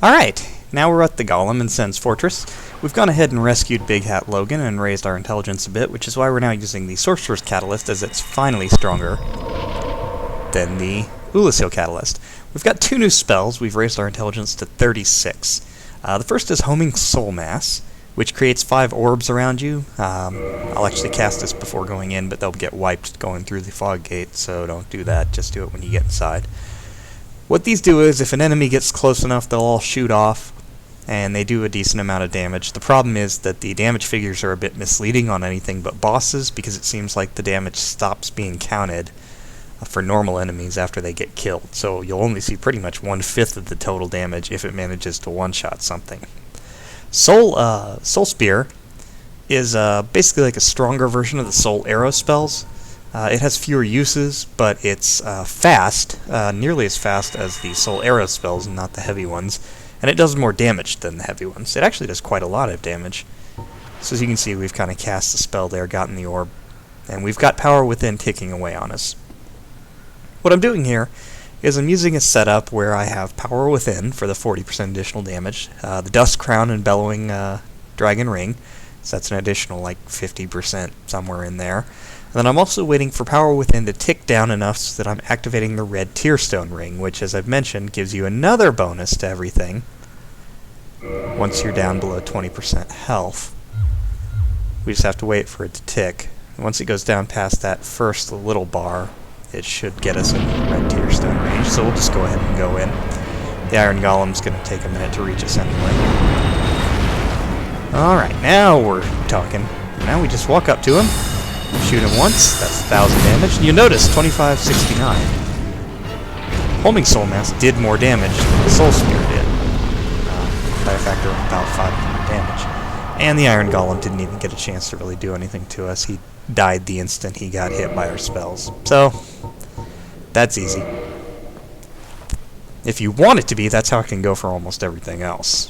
Alright, now we're at the Golem in Sen's Fortress. We've gone ahead and rescued Big Hat Logan and raised our intelligence a bit, which is why we're now using the Sorcerer's Catalyst, as it's finally stronger than the Ulasil Catalyst. We've got two new spells. We've raised our intelligence to 36. The first is Homing Soul Mass, which creates 5 orbs around you. I'll actually cast this before going in, but they'll get wiped going through the fog gate, so don't do that. Just do it when you get inside. What these do is, if an enemy gets close enough, they'll all shoot off, and they do a decent amount of damage. The problem is that the damage figures are a bit misleading on anything but bosses, because it seems like the damage stops being counted for normal enemies after they get killed. So you'll only see pretty much 1/5 of the total damage if it manages to one-shot something. Soul Spear is basically like a stronger version of the Soul Arrow spells. It has fewer uses, but it's fast, nearly as fast as the Soul Arrow spells and not the heavy ones, and it does more damage than the heavy ones. It actually does quite a lot of damage. So as you can see, we've kind of cast the spell there, gotten the orb, and we've got Power Within ticking away on us. What I'm doing here is I'm using a setup where I have Power Within for the 40% additional damage, the Dust Crown and Bellowing Dragon Ring, so that's an additional like 50% somewhere in there. And then I'm also waiting for Power Within to tick down enough so that I'm activating the Red Tearstone Ring, which, as I've mentioned, gives you another bonus to everything once you're down below 20% health. We just have to wait for it to tick. And once it goes down past that first little bar, it should get us into the Red Tearstone range, so we'll just go ahead and go in. The Iron Golem's going to take a minute to reach us anyway. Alright, now we're talking. Now we just walk up to him. Shoot him once, that's 1,000 damage. And you notice, 2569. Homing Soul Mass did more damage than the Soul Spear did, by a factor of about 500 damage. And the Iron Golem didn't even get a chance to really do anything to us. He died the instant he got hit by our spells. So, that's easy. If you want it to be, that's how it can go for almost everything else.